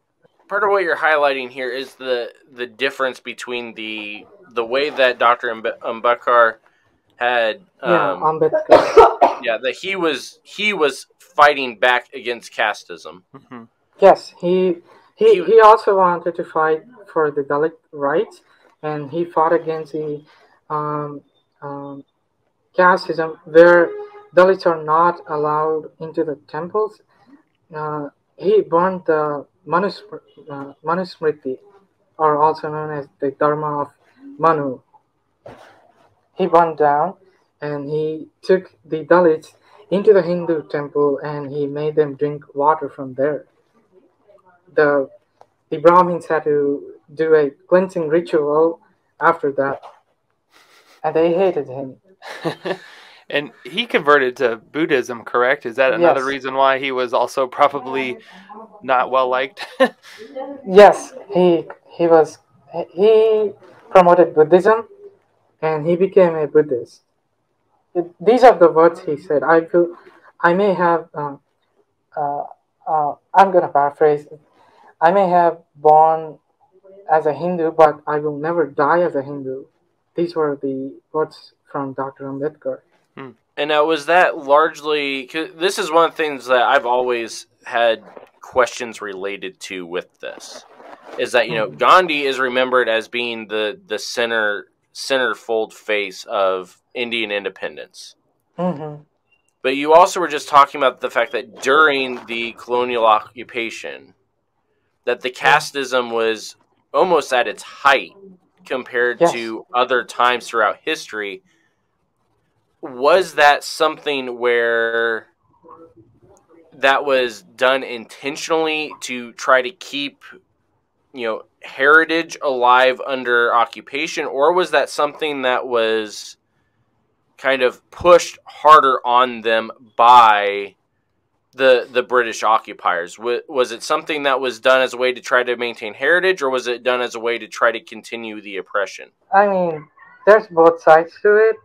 D: Part of what you're highlighting here is the difference between the way that Dr. Ambedkar had
B: Ambedkar.
D: that he was fighting back against casteism.
C: Mm-hmm.
B: Yes, he also wanted to fight for the Dalit rights, and he fought against the um, um, casteism where Dalits are not allowed into the temples. Uh, he burned the Manusmriti, or also known as the Dharma of Manu. He burned down, and he took the Dalits into the Hindu temple, and he made them drink water from there. The the Brahmins had to do a cleansing ritual after that, and they hated him.
C: And he converted to Buddhism, correct? Is that another
B: Yes.
C: reason why he was also probably not well liked?
B: Yes, he promoted Buddhism, and he became a Buddhist. These are the words he said. I may have, uh, I'm gonna paraphrase. I may have born as a Hindu, but I will never die as a Hindu. These were the words from Dr. Ambedkar.
D: And now, was that largely? 'Cause this is one of the things that I've always had questions related to with this. Is that Gandhi is remembered as being the centerfold face of Indian independence.
B: Mm-hmm.
D: But you also were just talking about the fact that during the colonial occupation, that the casteism was almost at its height compared to other times throughout history. Was that something where that was done intentionally to try to keep, heritage alive under occupation, or was that something that was kind of pushed harder on them by the British occupiers? Was it something that was done as a way to try to maintain heritage, or was it done as a way to try to continue the oppression?
B: I mean, there's both sides to it.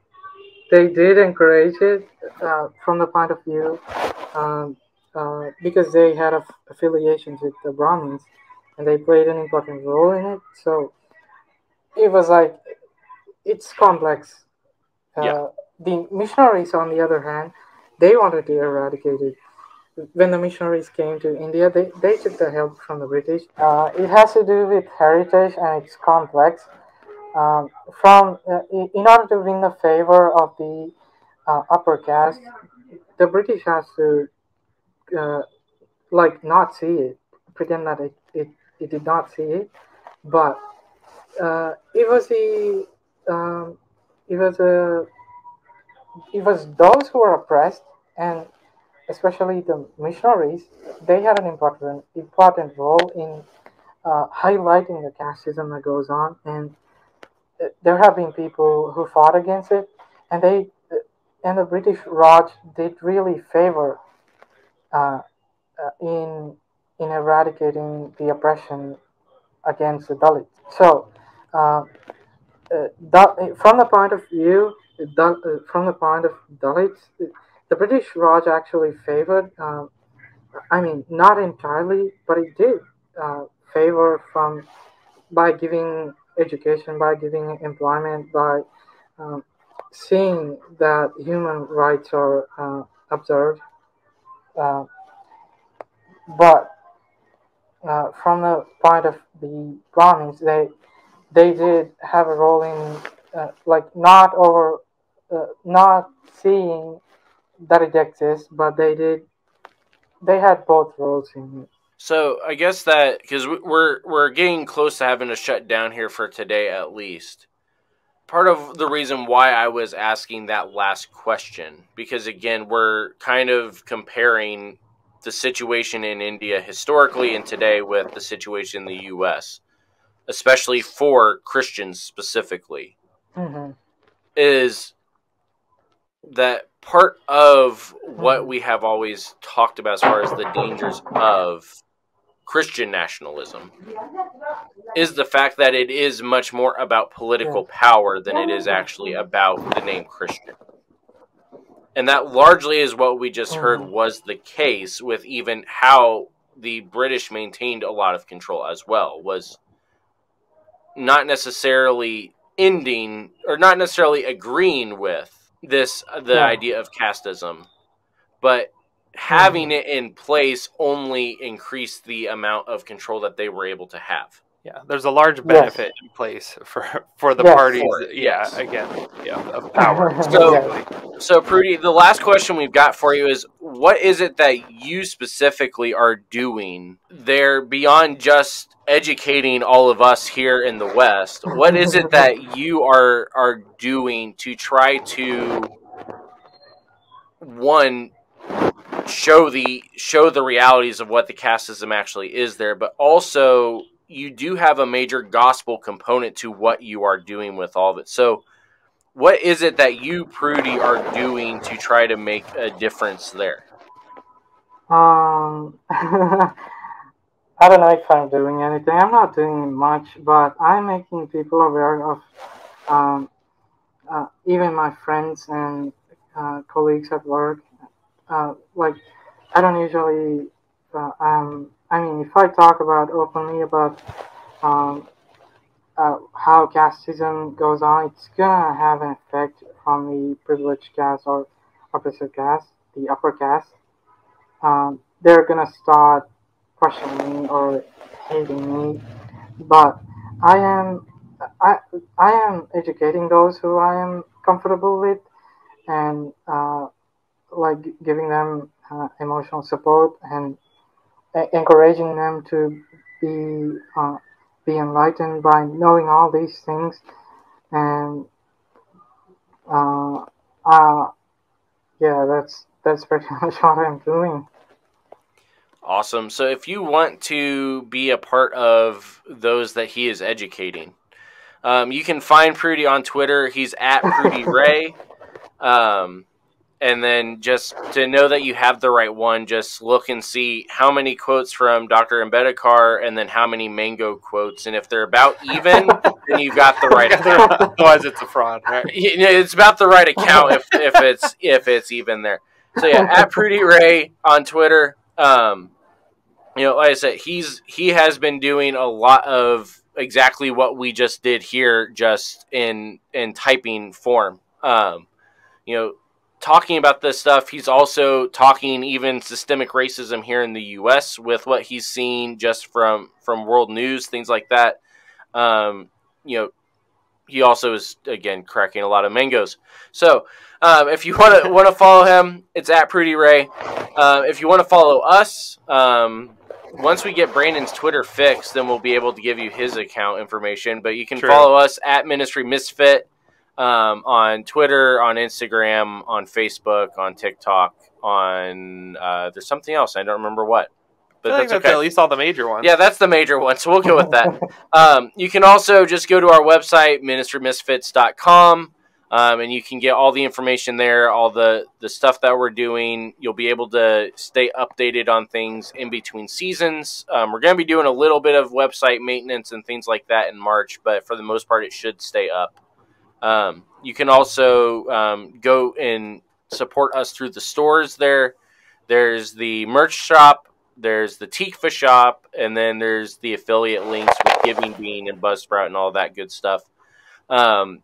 B: They did encourage it from the point of view because they had affiliations with the Brahmins, and they played an important role in it. So it was like it's complex. The missionaries, on the other hand, they wanted to eradicate it. When the missionaries came to India, they took the help from the British. It has to do with heritage, and it's complex. In order to win the favor of the upper caste, the British has to not see it, pretend that it did not see it, but it was the it was a it was those who were oppressed, and especially the missionaries. They had an important role in highlighting the casteism that goes on, and there have been people who fought against it, and the British Raj did really favor uh, in eradicating the oppression against the Dalits. So, from the point of view, from the point of Dalits, the British Raj actually favored. I mean, not entirely, but it did favor from by giving education, by giving employment, by um, seeing that human rights are observed. Uh, but from the point of the Brahmins, they did have a role in like not seeing that it exists, but they had both roles in it.
D: So I guess that because we're getting close to having to shut down here for today at least. Part of the reason why I was asking that last question, because again, we're kind of comparing the situation in India historically and today with the situation in the U.S., especially for Christians specifically, is that part of what we have always talked about as far as the dangers of Christian nationalism is the fact that it is much more about political power than it is actually about the name Christian. And that largely is what we just heard was the case with even how the British maintained a lot of control as well, was not necessarily ending or not necessarily agreeing with the idea of casteism, but having it in place only increased the amount of control that they were able to have.
C: Yeah, there's a large benefit in place for the parties. Of power.
D: So Prudy, the last question we've got for you is, what is it that you specifically are doing there beyond just educating all of us here in the West? What is it that you are doing to try to, one, show the realities of what the casteism actually is there, but also you do have a major gospel component to what you are doing with all of it. So what is it that you, Prudy, are doing to try to make a difference there?
B: I don't know if I'm doing anything. I'm not doing much, but I'm making people aware of even my friends and colleagues at work. Like, I don't usually. I mean, if I talk about openly about how casteism goes on, it's gonna have an effect on the privileged caste or oppressive caste, the upper caste. They're gonna start questioning me or hating me, but I am I I am educating those who I am comfortable with, and like giving them emotional support and encouraging them to be enlightened by knowing all these things, and uh, uh, yeah, that's pretty much what I'm doing.
D: Awesome. So if you want to be a part of those that he is educating, you can find Prudy on Twitter. He's at Prudy Ray. And then just to know that you have the right one, just look and see how many quotes from Dr. Ambedkar and then how many Mango quotes. And if they're about even, then you've got the right account.
C: Otherwise, it's a fraud, right?
D: It's about the right account if it's even there. So yeah, at Prudy Ray on Twitter. Like I said, he has been doing a lot of exactly what we just did here, just in typing form. Talking about this stuff, he's also talking even systemic racism here in the U.S. with what he's seen just from world news, things like that. He also is, again, cracking a lot of mangoes. So if you want to follow him, it's at Prudy Ray. If you want to follow us, once we get Brandon's Twitter fixed, then we'll be able to give you his account information. But you can follow us at Ministry Misfit on Twitter, on Instagram, on Facebook, on TikTok, on there's something else. I don't remember what. but
C: I think that's at least all the major ones.
D: Yeah, that's the major one, so we'll go with that. You can also just go to our website, ministrymisfits.com, and you can get all the information there, all the stuff that we're doing. You'll be able to stay updated on things in between seasons. We're going to be doing a little bit of website maintenance and things like that in March, but for the most part, it should stay up. You can also go and support us through the stores there. There's the merch shop, there's the Tikva shop, and then there's the affiliate links with Giving Bean and Buzzsprout and all that good stuff. What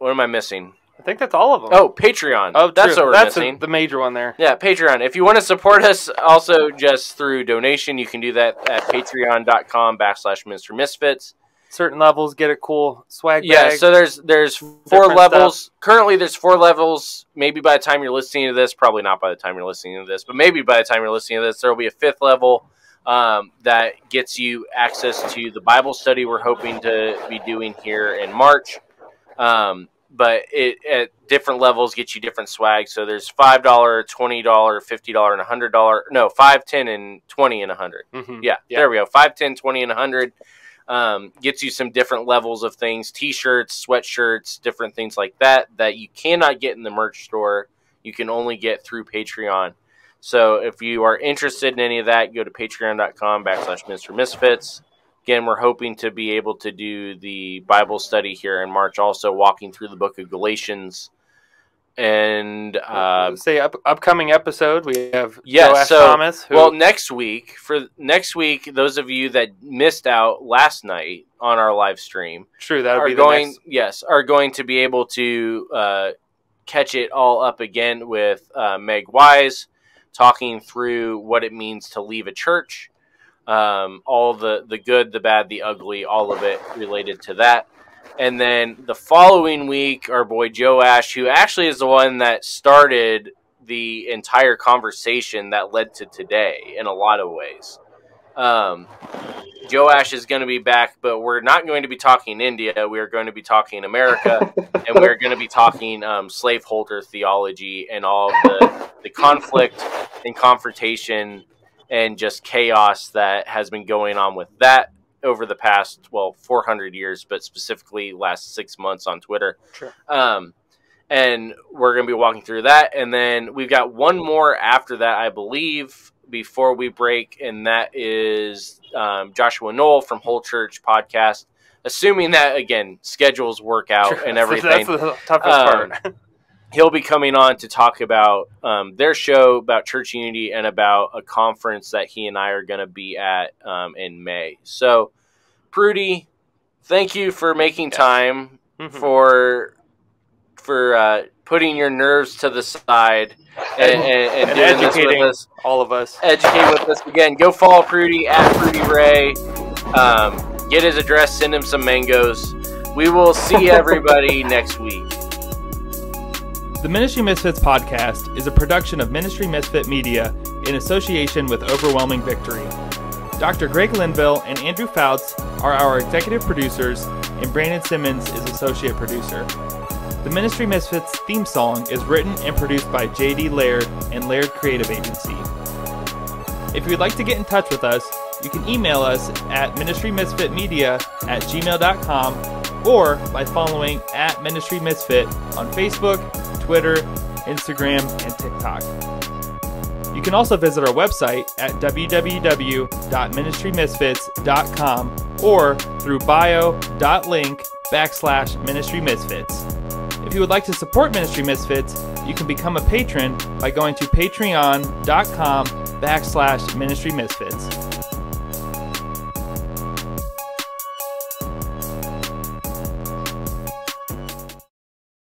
D: am I missing?
C: I think that's all of them.
D: Oh, Patreon. Oh, that's what we're missing.
C: The major one there.
D: Yeah, Patreon. If you want to support us also just through donation, you can do that at patreon.com/MrMisfits.
C: Certain levels get a cool swag bag.
D: Yeah, so there's 4 levels. Stuff. Currently, there's 4 levels. Maybe by the time you're listening to this, probably not by the time you're listening to this, but maybe by the time you're listening to this, there will be a 5th level that gets you access to the Bible study we're hoping to be doing here in March. But it at different levels gets you different swag. So there's $5, $20, $50, and $100. No, $5, $10, and $20 and $100. Mm-hmm. Yeah, there we go. $5, $10, $20, and $100. Gets you some different levels of things, t-shirts, sweatshirts, different things like that you cannot get in the merch store. You can only get through Patreon. So if you are interested in any of that, go to patreon.com/MrMisfits. Again, we're hoping to be able to do the Bible study here in March, also walking through the book of Galatians. And
C: upcoming episode, we have Joash Thomas.
D: Next week, those of you that missed out last night on our live stream, are going to be able to catch it all up again with Meg Wise, talking through what it means to leave a church, all the good, the bad, the ugly, all of it related to that. And then the following week, our boy Joash, who actually is the one that started the entire conversation that led to today in a lot of ways. Joash is going to be back, but we're not going to be talking India. We are going to be talking America, and we're going to be talking slaveholder theology and all the conflict and confrontation and just chaos that has been going on with that over the past, 400 years, but specifically last 6 months on Twitter.
C: Sure.
D: And we're going to be walking through that. And then we've got one more after that, I believe, before we break, and that is Joshua Knoll from Whole Church Podcast. Assuming that, again, schedules work out and everything.
C: That's the toughest part.
D: He'll be coming on to talk about their show, about church unity, and about a conference that he and I are going to be at in May. So, Prudy, thank you for making time for putting your nerves to the side and doing
C: educating
D: this with us.
C: All of us.
D: Educate with us. Again, go follow Prudy at Prudy Ray. Get his address, send him some mangoes. We will see everybody next week.
C: The Ministry Misfits podcast is a production of Ministry Misfit Media in association with Overwhelming Victory. Dr. Greg Linville and Andrew Fouts are our executive producers, and Brandon Simmons is associate producer. The Ministry Misfits theme song is written and produced by J.D. Laird and Laird Creative Agency. If you'd like to get in touch with us, you can email us at ministrymisfitmedia@gmail.com or by following @ministrymisfit on Facebook, Twitter, Instagram, and TikTok. You can also visit our website at www.ministrymisfits.com or through bio.link/ministrymisfits. If you would like to support Ministry Misfits, you can become a patron by going to patreon.com/ministrymisfits.